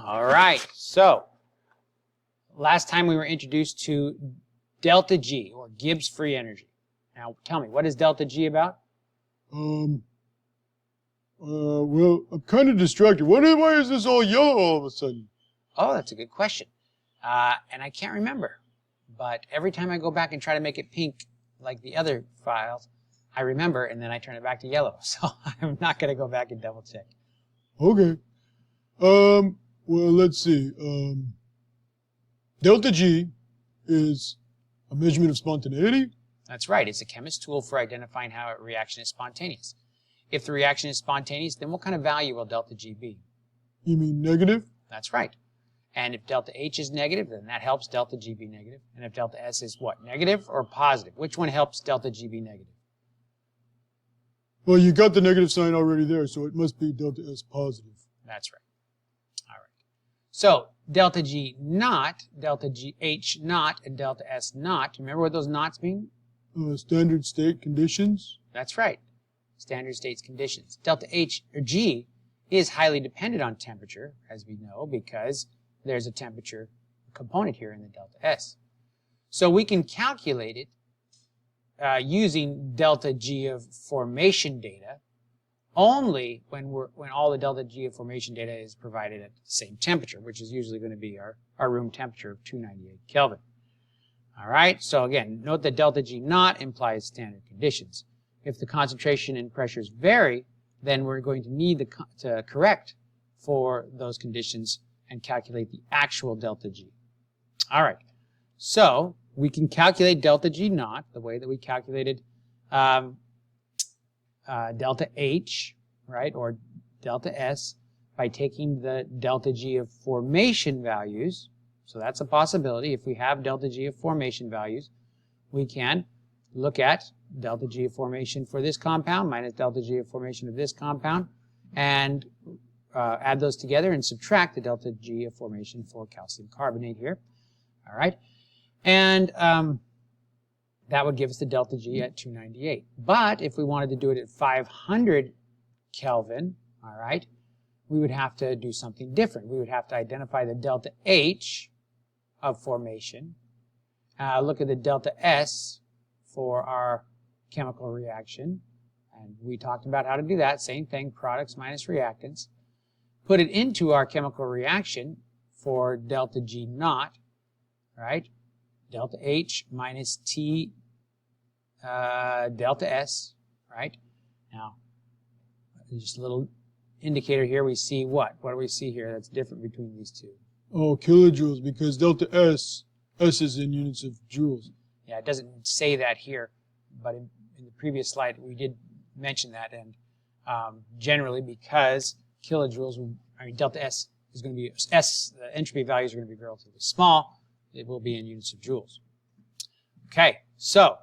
All right, so last time we were introduced to delta G, or Gibbs free energy. Now tell me, what is delta G about? Well, I'm kind of distracted. Why is this all yellow all of a sudden? Oh, that's a good question. And I can't remember. But every time I go back and try to make it pink like the other files, I remember, and then I turn it back to yellow. So I'm not going to go back and double check. Okay. Well, let's see. Delta G is a measurement of spontaneity. That's right. It's a chemist's tool for identifying how a reaction is spontaneous. If the reaction is spontaneous, then what kind of value will delta G be? You mean negative? That's right. And if delta H is negative, then that helps delta G be negative. And if delta S is what? Negative or positive? Which one helps delta G be negative? Well, you got the negative sign already there, so it must be delta S positive. That's right. All right. So delta G naught, delta G H naught, and delta S naught. Remember what those naughts mean? Standard state conditions. That's right. Standard states conditions. Delta H or G is highly dependent on temperature, as we know, because there's a temperature component here in the delta S. So we can calculate it using delta G of formation data only when all the delta G of formation data is provided at the same temperature, which is usually going to be our room temperature of 298 Kelvin. All right, so again, note that delta G naught implies standard conditions. If the concentration and pressures vary, then we're going to need to correct for those conditions and calculate the actual delta G. All right, so we can calculate delta G naught the way that we calculated delta H, right, or delta S, by taking the delta G of formation values. So that's a possibility. If we have delta G of formation values, we can look at delta G of formation for this compound minus delta G of formation of this compound, and add those together and subtract the delta G of formation for calcium carbonate here. All right, and that would give us the delta G at 298. But if we wanted to do it at 500 Kelvin, all right, we would have to do something different. We would have to identify the delta H of formation, look at the delta S for our chemical reaction, and we talked about how to do that. Same thing, products minus reactants. Put it into our chemical reaction for delta G naught, right? Delta H minus T delta S, right? Now, just a little indicator here. We see what? What do we see here that's different between these two? Oh, kilojoules, because delta S is in units of joules. Yeah, it doesn't say that here, but in the previous slide we did mention that, and generally because kilojoules, delta S is going to be, the entropy values are going to be relatively small, it will be in units of joules. Okay, so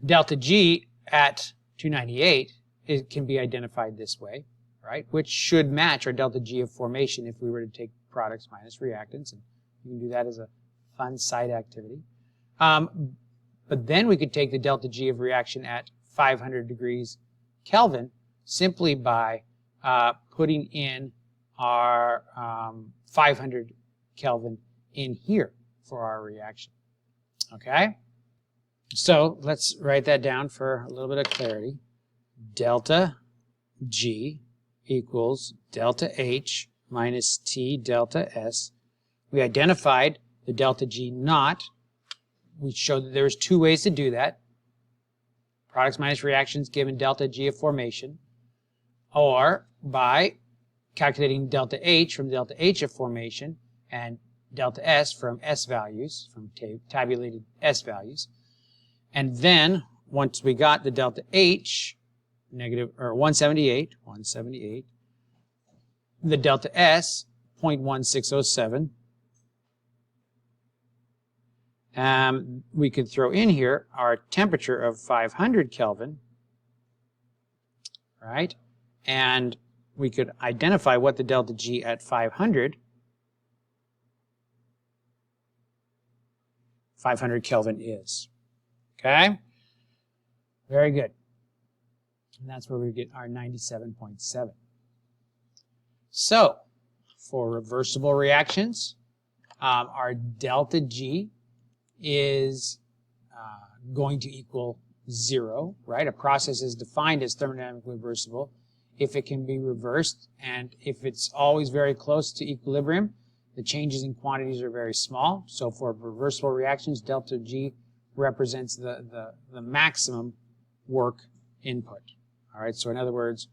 delta G at 298, it can be identified this way, right? Which should match our delta G of formation if we were to take products minus reactants, and you can do that as a fun side activity. But then we could take the delta G of reaction at 500 degrees Kelvin simply by putting in our 500 Kelvin in here for our reaction. Okay? So let's write that down for a little bit of clarity. Delta G equals delta H minus T delta S. We identified the delta G naught. We showed that there's two ways to do that. Products minus reactions given delta G of formation, or by calculating delta H from delta H of formation and delta S from S values, from tabulated S values. And then, once we got the delta H, negative, or 178, the delta S, 0.1607, we could throw in here our temperature of 500 Kelvin, right? And we could identify what the delta G at 500 Kelvin is. Okay? Very good. And that's where we get our 97.7. So, for reversible reactions, our delta G is going to equal 0, right? A process is defined as thermodynamically reversible if it can be reversed, and if it's always very close to equilibrium, the changes in quantities are very small. So for reversible reactions, delta G represents the maximum work input. All right, so in other words,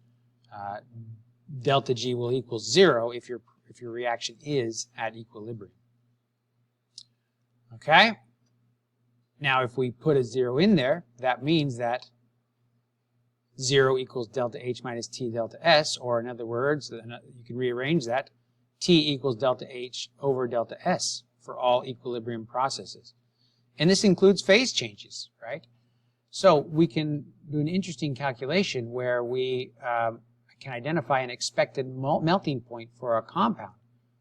delta G will equal 0 if your reaction is at equilibrium. Okay? Now if we put a 0 in there, that means that 0 equals delta H minus T delta S, or in other words, you can rearrange that, T equals delta H over delta S for all equilibrium processes. And this includes phase changes, right? So we can do an interesting calculation where we can identify an expected melting point for a compound.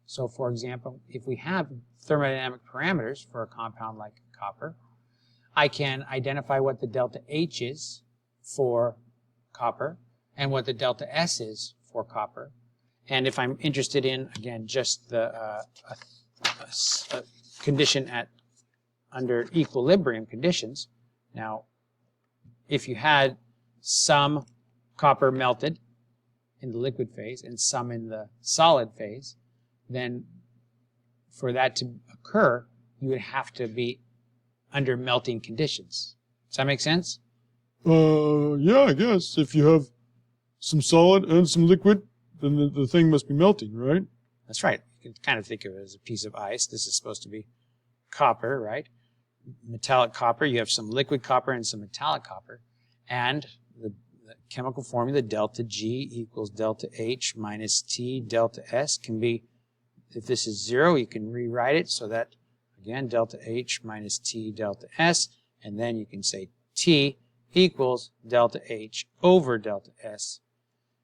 So for example, if we have thermodynamic parameters for a compound like copper, I can identify what the delta H is for copper and what the delta S is for copper. And if I'm interested in, again, just the a condition under equilibrium conditions, now if you had some copper melted in the liquid phase and some in the solid phase, then for that to occur, you would have to be under melting conditions. Does that make sense? Yeah, I guess. If you have some solid and some liquid, then the thing must be melting, right? That's right. You can kind of think of it as a piece of ice. This is supposed to be copper, right? Metallic copper. You have some liquid copper and some metallic copper. And the chemical formula, delta G equals delta H minus T delta S, can be, if this is 0, you can rewrite it so that, again, delta H minus T delta S, and then you can say T equals delta H over delta S.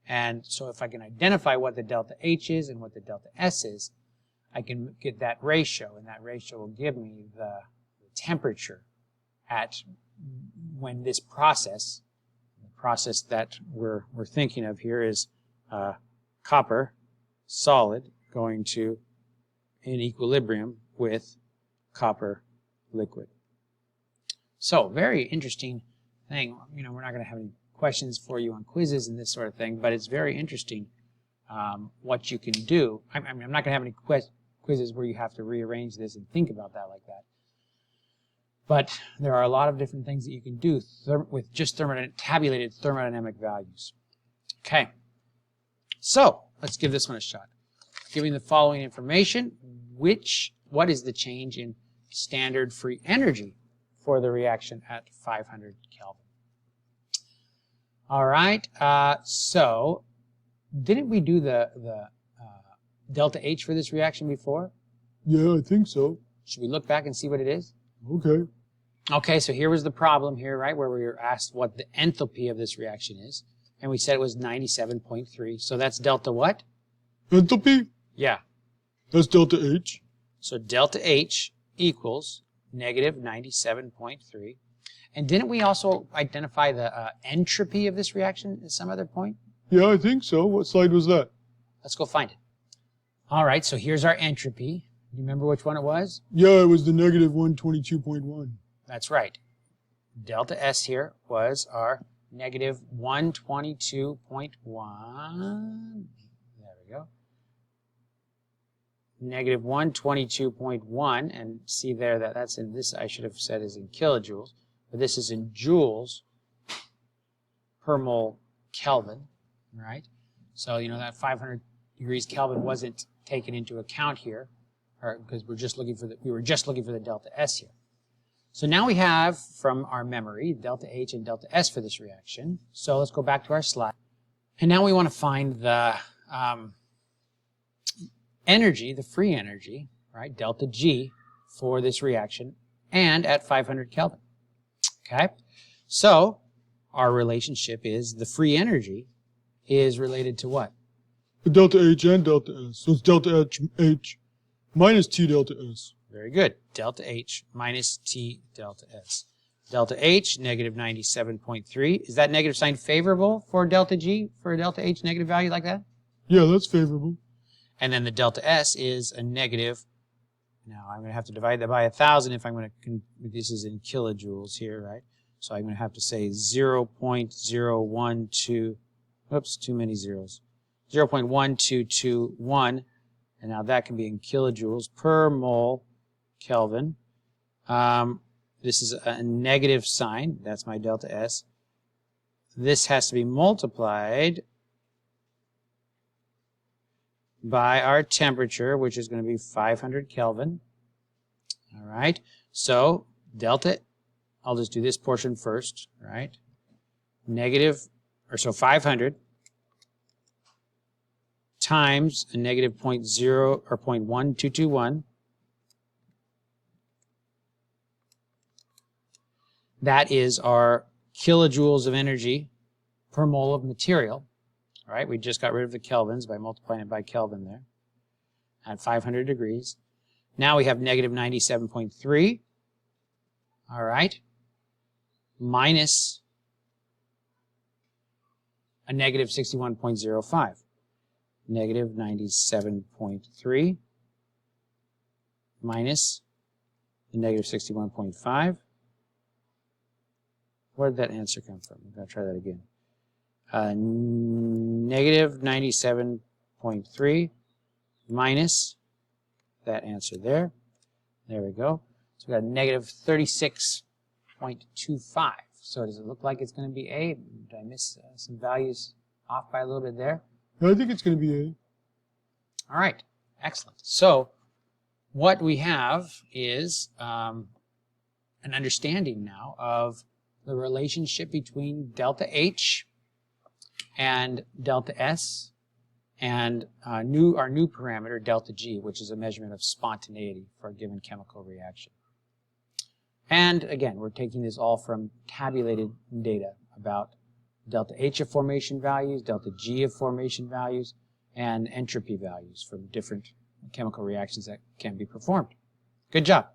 And so if I can identify what the delta H is and what the delta S is, I can get that ratio, and that ratio will give me the temperature at when this process, the process that we're thinking of here is copper solid going to in equilibrium with copper liquid. So very interesting thing. You know, we're not going to have any questions for you on quizzes and this sort of thing, but it's very interesting what you can do. I'm not going to have any quizzes where you have to rearrange this and think about that like that. But there are a lot of different things that you can do with just tabulated thermodynamic values. Okay, so let's give this one a shot. Giving the following information, what is the change in standard free energy for the reaction at 500 Kelvin? All right, so didn't we do the delta H for this reaction before? Yeah, I think so. Should we look back and see what it is? Okay. Okay, so here was the problem here, right, where we were asked what the enthalpy of this reaction is. And we said it was 97.3. So that's delta what? Enthalpy? Yeah. That's delta H. So delta H equals negative 97.3. And didn't we also identify the entropy of this reaction at some other point? Yeah, I think so. What slide was that? Let's go find it. All right, so here's our entropy. Do you remember which one it was? Yeah, it was the negative 122.1. That's right. Delta S here was our negative 122.1. There we go. Negative 122.1, and see there that that's in this, I should have said is in kilojoules, but this is in joules per mole Kelvin, right? So, you know, that 500 degrees Kelvin wasn't taken into account here, because we were just looking for the delta S here. So now we have, from our memory, delta H and delta S for this reaction. So let's go back to our slide. And now we want to find the energy, the free energy, right, delta G for this reaction, and at 500 Kelvin. Okay? So our relationship is the free energy is related to what? Delta H and delta S. So it's delta H minus T delta S. Very good. Delta H minus T delta S. Delta H, negative 97.3. Is that negative sign favorable for delta G, for a delta H negative value like that? Yeah, that's favorable. And then the delta S is a negative. Now I'm going to have to divide that by 1,000 if I'm going to, this is in kilojoules here, right? So I'm going to have to say 0.012, oops, too many zeros. 0.1221, and now that can be in kilojoules per mole Kelvin. This is a negative sign, that's my delta S. This has to be multiplied by our temperature, which is going to be 500 Kelvin. All right, so delta, I'll just do this portion first, right? So 500 times a negative 0.0 or 0.1221. That is our kilojoules of energy per mole of material. All right, we just got rid of the kelvins by multiplying it by Kelvin there at 500 degrees. Now we have negative 97.3. All right, minus a negative 61.05. Negative 97.3 minus the negative 61.5. Where did that answer come from? I'm going to try that again. Negative 97.3 minus that answer there. There we go. So we got a negative 36.25. So does it look like it's going to be A? Did I miss some values off by a little bit there? I think it's going to be A. All right. Excellent. So what we have is an understanding now of the relationship between delta H and delta S and our new parameter delta G, which is a measurement of spontaneity for a given chemical reaction. And again, we're taking this all from tabulated data about delta H of formation values, delta G of formation values, and entropy values from different chemical reactions that can be performed. Good job.